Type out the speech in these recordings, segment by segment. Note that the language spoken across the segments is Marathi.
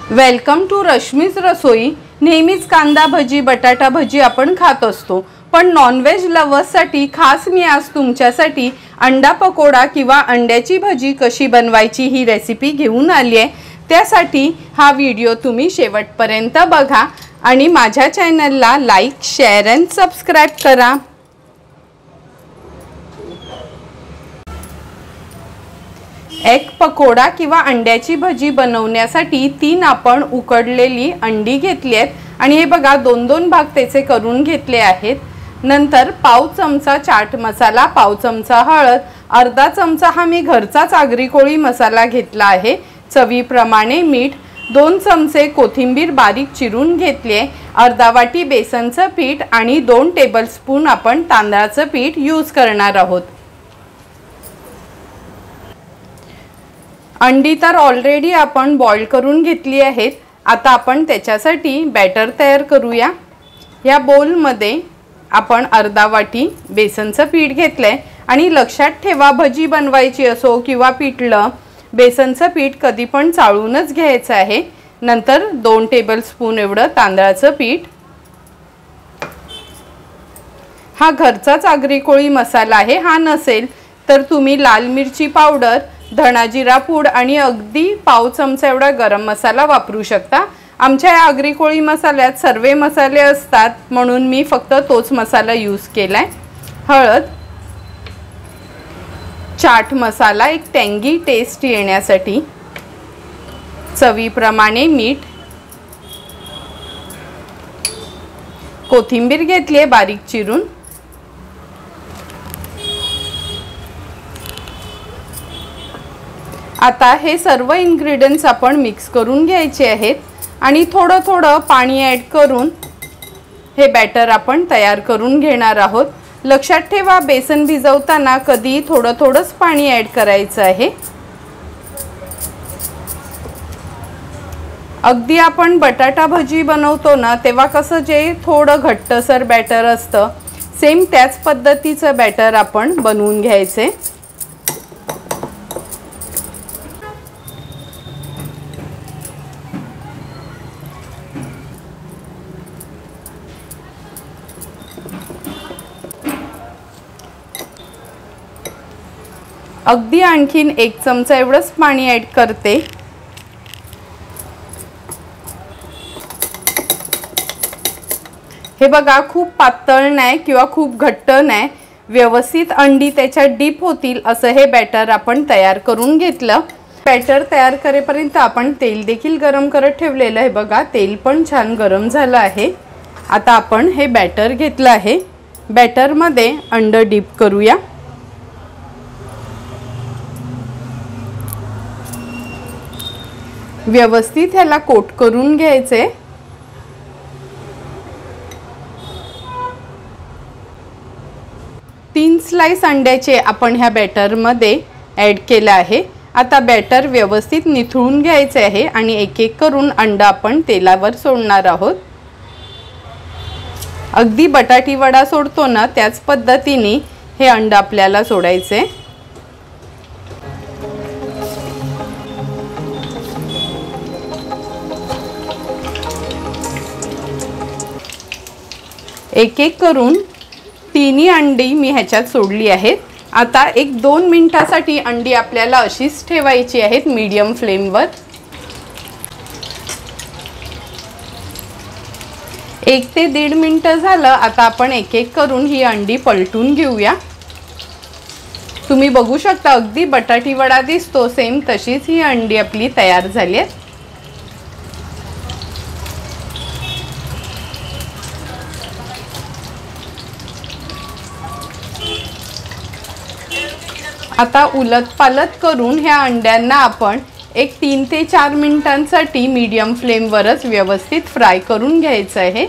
वेलकम टू रश्मीज रसोई। नेहमीच कांदा भजी बटाटा भजी आपण खात असतो, पण नॉनव्हेज लवर्ससाठी खास मी आज तुमच्यासाठी अंडा पकोडा किंवा अंड्याची भजी कशी बनवायची ही रेसिपी घेऊन आली आहे। त्यासाठी हा व्हिडिओ तुम्ही शेवटपर्यंत बघा आणि माझ्या चॅनलला लाईक, शेअर आणि सबस्क्राइब करा। एक पकोडा किंवा अंड्याची भजी बनवण्यासाठी 3 आपण उकडलेली अंडी घेतली आहेत आणि हे बघा 2-2 भाग त्याचे करून घेतले आहेत। नंतर पाव चमचा चाट मसाला, पाव चमचा हळद, अर्धा चमचा हा मी घरचाच आगरी कोळी मसाला घेतला आहे, चवीप्रमाणे मीठ, 2 चमचे कोथिंबीर बारीक चिरून घेतले, अर्धा वाटी बेसनचं पीठ आणि 2 टेबलस्पून आपण तांदळाचं पीठ यूज करणार आहोत। अंडी तर ऑलरेडी आपण बॉईल करून घेतली आहेत। आता आपण त्याच्यासाठी बॅटर तयार करूया। या बोल मध्ये आपण अर्धा वाटी बेसनचं पीठ घेतलंय आणि लक्षात ठेवा, भजी बनवायची असो किंवा पिठलं, बेसनचं पीठ कधी पण चाळूनच घ्यायचं आहे। नंतर 2 टेबलस्पून एवढं तांदळाचं पीठ, हा घरचाच आगरी कोळी मसाला आहे, हा नसेल तर तुम्ही लाल मिरची पावडर, धना जिरा पूड आणि अगदी पाव चमचा एवढा गरम मसाला वापरू शकता। आमच्या या आगरी कोळी मसाल्यात सर्व मसाले असतात म्हणून मी फक्त तोच मसाला यूज केलाय। हळद, चाट मसाला एक टँगी टेस्ट येण्यासाठी, चवीप्रमाणे मीठ, कोथिंबीर घेतली आहे बारीक चिरून। आता हे सर्व इन्ग्रेडियंट्स आपण मिक्स करून घ्यायचे आहेत आणि थोडं थोडं पाणी ॲड करून हे बॅटर आपण तयार करून घेणार आहोत। लक्षात ठेवा, बेसन भिजवताना कधी थोडं थोडंच पाणी ॲड करायचं आहे। अगदी आपण बटाटा भजी बनवतो ना तेव्हा कसं जे थोडं घट्टसर बॅटर असतं, सेम त्याच पद्धतीचं बॅटर आपण बनवून घ्यायचे। अगदी आणखीन 1 चमचा एवढंच पाणी ॲड करते। हे बघा, खूप पातळ नाही किंवा खूप घट्ट नाही, व्यवस्थित अंडी त्याच्यात डीप होतील असं हे बॅटर आपण तयार करून घेतलं। बॅटर तयार करेपर्यंत आपण तेल देखील गरम करत ठेवलेलं आहे। बघा, तेल पण छान गरम झालं आहे। आता आपण हे बॅटर घेतलं आहे, बॅटरमध्ये अंड डीप करूया। व्यवस्थित ह्याला कोट करून घ्यायचे। तीन स्लाइस अंड्याचे आपण ह्या बॅटर मध्ये ॲड केले आहे। आता बॅटर व्यवस्थित निथळून घ्यायचे आहे आणि एक एक करून अंड आपण तेलावर सोडणार आहोत। अगदी बटाटी वडा सोडतो ना त्याच पद्धतीने हे अंड आपल्याला सोडायचे। एक एक करून 3 अंडी मी ह्याच्यात सोडली आहेत। आता 1-2 मिनिटासाठी अंडी आपल्याला अशीच ठेवायची आहेत मीडियम फ्लेमवर। 1 ते 1.5 मिनिट झालं। आता आपण एक एक करून ही अंडी पलटून घेऊया। तुम्ही बघू शकता, अगदी बटाटी वडा दिसतो सेम तशीच ही अंडी आपली तयार झाली आहेत। आता उलट पालट करून ह्या अंड्यांना आपण 3 ते 4 मिनिटांसाठी मीडियम फ्लेमवरच व्यवस्थित फ्राय करून घ्यायचं आहे।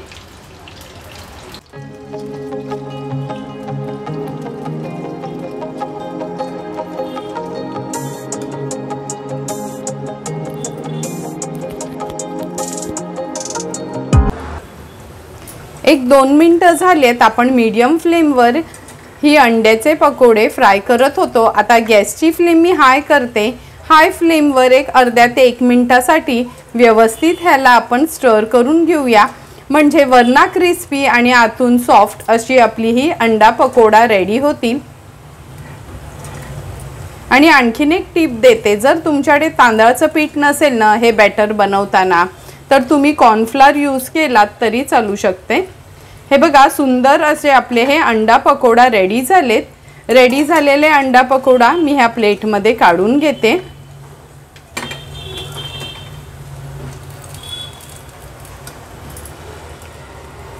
एक 2 मिनिटं झालेत, आपण मीडियम फ्लेमवर ही अंड्याचे पकोडे फ्राय करत होतो। आता गॅसची फ्लेम मी हाय करते। हाय फ्लेमवर एक अर्ध्या ते 1 मिनिटासाठी व्यवस्थित ह्याला आपण स्टर करून घेऊया, म्हणजे वरना क्रिस्पी आणि आतून सॉफ्ट अशी आपली ही अंडा पकोडा रेडी होतील। आणि आणखीन एक टिप देते, जर तुमच्याकडे तांदळाचं पीठ नसेल ना हे बॅटर बनवताना, तर तुम्ही कॉर्नफ्लोअर यूज केलात तरी चालू शकते। हे बघा सुंदर असे आपले हे अंडा पकोडा रेडी झालेत। रेडी झालेले अंडा पकोडा मी ह्या प्लेटमध्ये काढून घेते।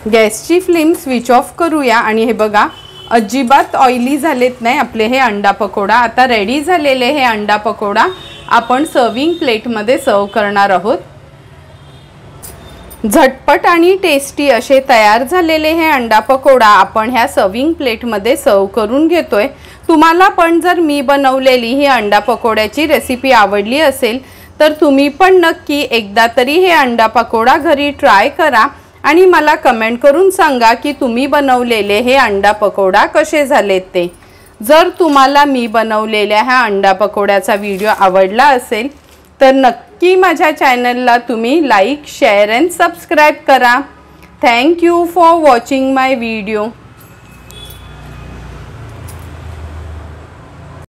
गॅसची फ्लेम स्विच ऑफ करूया आणि हे बघा अजिबात ऑइली झालेत नाही आपले हे अंडा पकोडा। आता रेडी झालेले हे अंडा पकोडा आपण सर्विंग प्लेटमध्ये सर्व करणार आहोत। झटपट आणि टेस्टी असे तयार झालेले हे अंडा पकोडा आपण ह्या सर्विंग प्लेटमध्ये सर्व करून घेतोय। तुम्हाला पण जर मी बनवलेली ही अंडा पकोड्याची रेसिपी आवडली असेल तर तुम्ही पण नक्की एकदा तरी हे अंडा पकोडा घरी ट्राय करा आणि मला कमेंट करून सांगा की तुम्ही बनवलेले हे अंडा पकोडा कसे झालेत ते। जर तुम्हाला मी बनवलेल्या ह्या अंडा पकोड्याचा व्हिडिओ आवडला असेल तर नक्की माझ्या चॅनलला तुम्ही लाईक, शेअर अँड सबस्क्राईब करा। Thank you for watching my video.